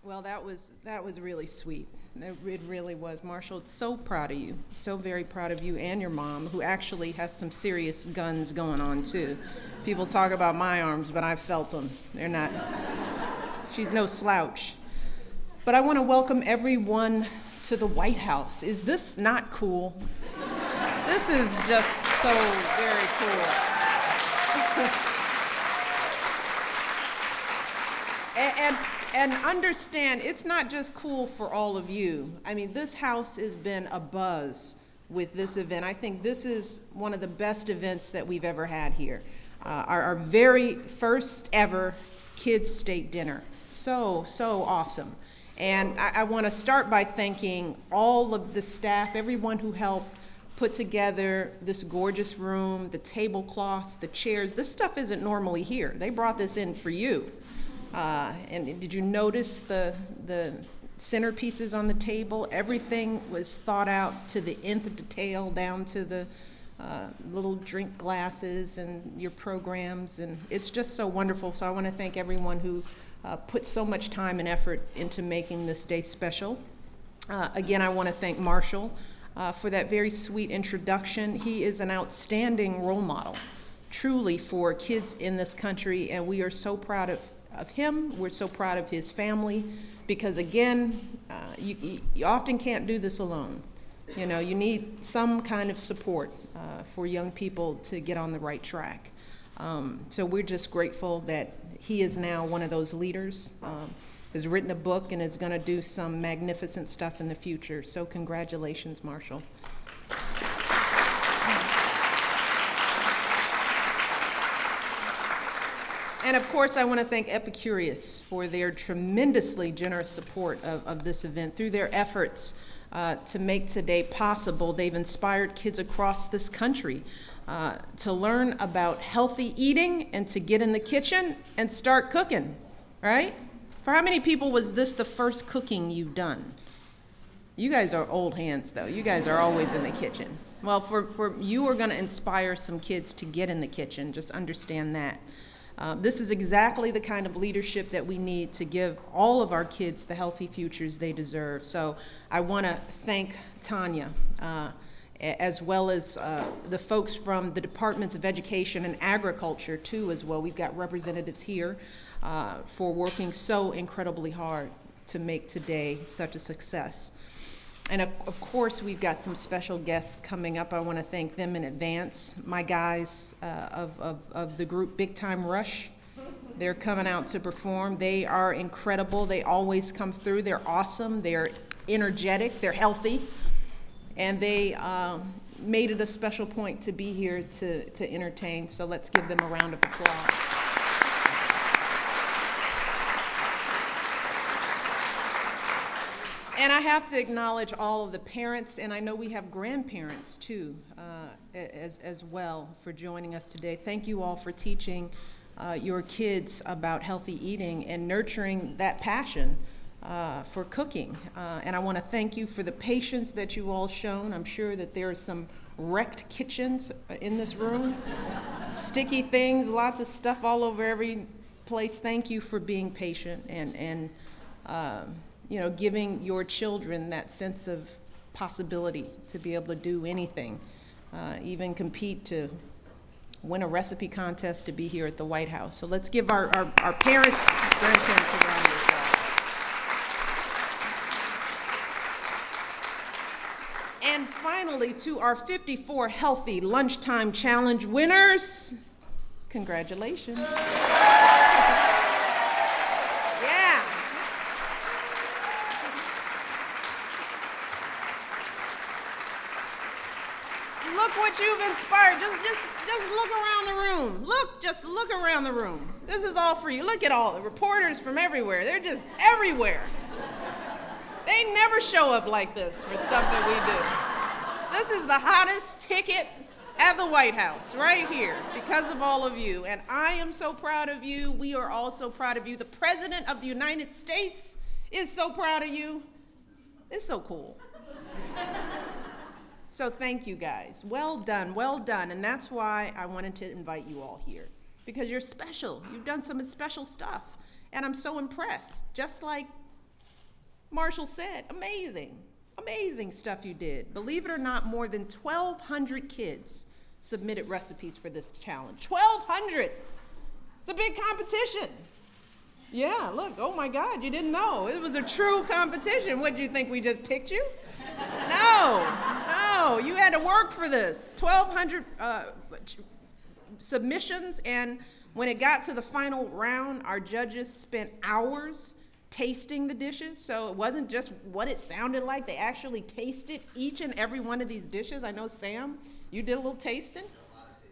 Well, that was really sweet. It really was. Marshall, so proud of you. So very proud of you and your mom, who actually has some serious guns going on, too. People talk about my arms, but I've felt them. They're not, she's no slouch. But I want to welcome everyone to the White House. Is this not cool? This is just so very cool. And understand, it's not just cool for all of you. I mean, this house has been abuzz with this event. I think this is one of the best events that we've ever had here. Our very first ever kids' steak dinner. So awesome. And I want to start by thanking all of the staff, everyone who helped put together this gorgeous room, the tablecloths, the chairs. This stuff isn't normally here. They brought this in for you. And did you notice the centerpieces on the table? Everything was thought out to the nth detail, down to the little drink glasses and your programs, and it's just so wonderful. So I want to thank everyone who put so much time and effort into making this day special. Again, I want to thank Marshall for that very sweet introduction. He is an outstanding role model, truly, for kids in this country, and we are so proud of him. We're so proud of his family, because again, you often can't do this alone. You know, you need some kind of support for young people to get on the right track. So we're just grateful that he is now one of those leaders, has written a book and is going to do some magnificent stuff in the future. So congratulations, Marshall. And of course, I want to thank Epicurious for their tremendously generous support of this event. Through their efforts to make today possible, they've inspired kids across this country to learn about healthy eating and to get in the kitchen and start cooking, right? For how many people was this the first cooking you've done? You guys are old hands, though. You guys are always in the kitchen. Well, for you are going to inspire some kids to get in the kitchen. Just understand that. This is exactly the kind of leadership that we need to give all of our kids the healthy futures they deserve. So I want to thank Tanya, as well as the folks from the Departments of Education and Agriculture, too, as well. We've got representatives here for working so incredibly hard to make today such a success. And of course, we've got some special guests coming up. I want to thank them in advance. My guys of the group Big Time Rush, they're coming out to perform. They are incredible. They always come through. They're awesome. They're energetic. They're healthy. And they made it a special point to be here to entertain. So let's give them a round of applause. And I have to acknowledge all of the parents, and I know we have grandparents too, as well, for joining us today. Thank you all for teaching your kids about healthy eating and nurturing that passion for cooking. And I want to thank you for the patience that you all shown. I'm sure that there are some wrecked kitchens in this room, sticky things, lots of stuff all over every place. Thank you for being patient and you know, giving your children that sense of possibility to be able to do anything, even compete to win a recipe contest to be here at the White House. So let's give our parents, grandparents a round of applause. And finally, to our 54 Healthy Lunchtime Challenge winners, congratulations. Look what you've inspired. Just look around the room. Just look around the room. This is all for you. Look at all the reporters from everywhere. They're just everywhere. They never show up like this for stuff that we do. This is the hottest ticket at the White House, right here, because of all of you. And I am so proud of you. We are all so proud of you. The President of the United States is so proud of you. It's so cool. So thank you guys. Well done, well done. And that's why I wanted to invite you all here, because you're special. You've done some special stuff. And I'm so impressed, just like Marshall said, amazing, amazing stuff you did. Believe it or not, more than 1,200 kids submitted recipes for this challenge. 1,200! It's a big competition. Yeah, look, oh my God, you didn't know. It was a true competition. What, do you think we just picked you? No, you had to work for this. 1,200 submissions, and when it got to the final round, our judges spent hours tasting the dishes, so it wasn't just what it sounded like. They actually tasted each and every one of these dishes. I know, Sam, you did a little tasting?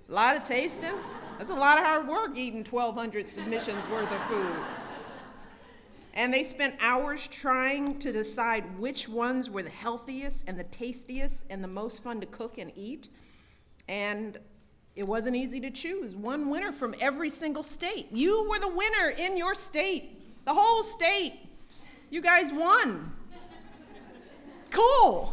A lot of tasting? That's a lot of hard work eating 1,200 submissions worth of food. And they spent hours trying to decide which ones were the healthiest and the tastiest and the most fun to cook and eat. And it wasn't easy to choose one winner from every single state. You were the winner in your state, the whole state. You guys won. Cool.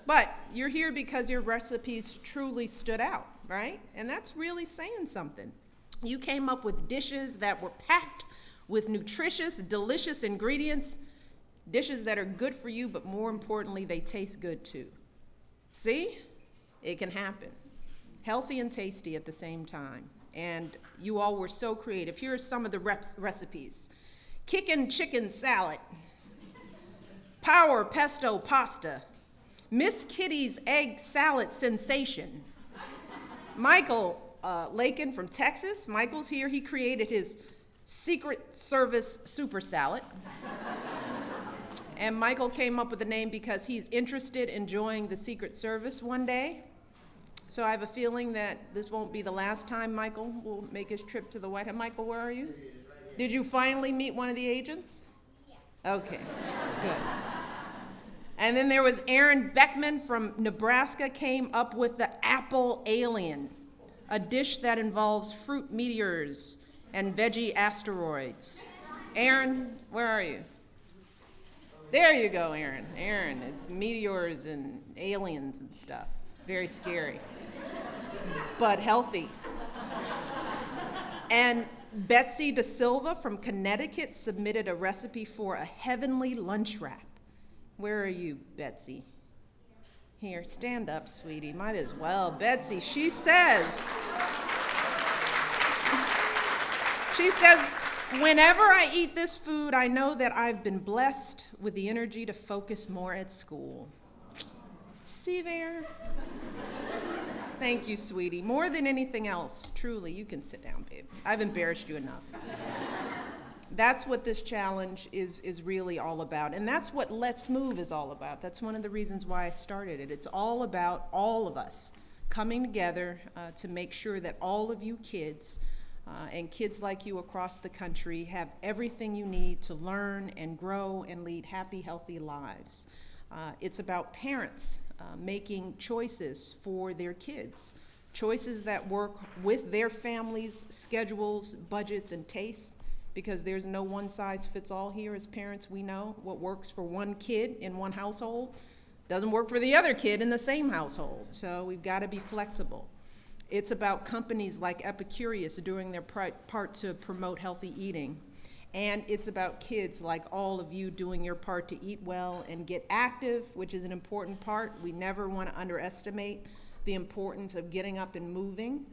But you're here because your recipes truly stood out, right? And that's really saying something. You came up with dishes that were packed with nutritious, delicious ingredients, dishes that are good for you, but more importantly, they taste good too. See? It can happen. Healthy and tasty at the same time. And you all were so creative. Here are some of the recipes. Kickin' chicken salad. Power pesto pasta. Miss Kitty's egg salad sensation. Michael Lakin from Texas. Michael's here. He created his Secret Service super salad. And Michael came up with the name because he's interested in joining the Secret Service one day. So I have a feeling that this won't be the last time Michael will make his trip to the White House. Michael, where are you? Did you finally meet one of the agents? Yeah. Okay, that's good. And then there was Aaron Beckman from Nebraska came up with the apple alien, a dish that involves fruit meteors and veggie asteroids. Aaron, where are you? There you go, Aaron. Aaron, it's meteors and aliens and stuff. Very scary, but healthy. And Betsy Da Silva from Connecticut submitted a recipe for a heavenly lunch wrap. Where are you, Betsy? Here, stand up, sweetie. Might as well. Betsy, she says, whenever I eat this food, I know that I've been blessed with the energy to focus more at school. See there? Thank you, sweetie. More than anything else, truly, you can sit down, babe. I've embarrassed you enough. That's what this challenge is really all about. And that's what Let's Move is all about. That's one of the reasons why I started it. It's all about all of us coming together to make sure that all of you kids and kids like you across the country have everything you need to learn and grow and lead happy, healthy lives. It's about parents making choices for their kids, choices that work with their families' schedules, budgets, and tastes, because there's no one size fits all here. As parents, we know what works for one kid in one household doesn't work for the other kid in the same household, so we've got to be flexible. It's about companies like Epicurious doing their part to promote healthy eating. And it's about kids like all of you doing your part to eat well and get active, which is an important part. We never want to underestimate the importance of getting up and moving.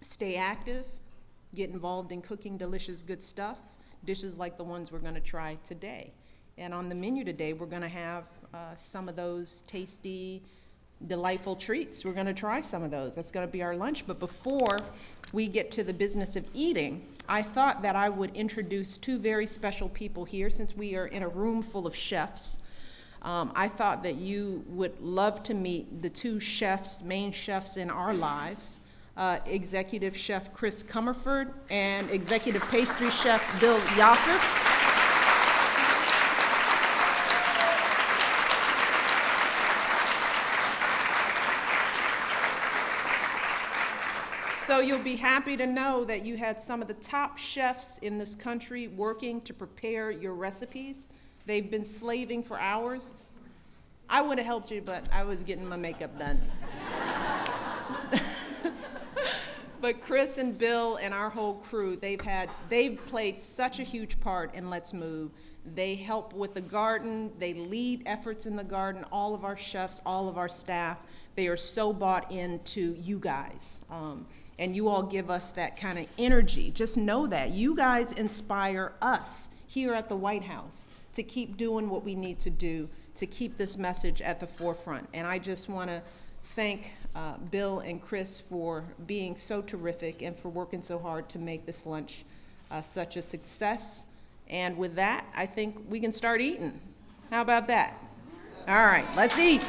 Stay active, get involved in cooking delicious, good stuff, dishes like the ones we're going to try today. And on the menu today, we're going to have some of those tasty, delightful treats. We're going to try some of those. That's going to be our lunch. But before we get to the business of eating, I thought that I would introduce two very special people here. Since we are in a room full of chefs, I thought that you would love to meet the two chefs, main chefs in our lives, Executive Chef Chris Comerford and Executive Pastry Chef Bill Yassis. So you'll be happy to know that you had some of the top chefs in this country working to prepare your recipes. They've been slaving for hours. I would have helped you, but I was getting my makeup done. But Chris and Bill and our whole crew, they've played such a huge part in Let's Move. They help with the garden, they lead efforts in the garden, all of our chefs, all of our staff, they are so bought into you guys. And you all give us that kind of energy. Just know that. You guys inspire us here at the White House to keep doing what we need to do to keep this message at the forefront. And I just want to thank Bill and Chris for being so terrific and for working so hard to make this lunch such a success. And with that, I think we can start eating. How about that? All right, let's eat.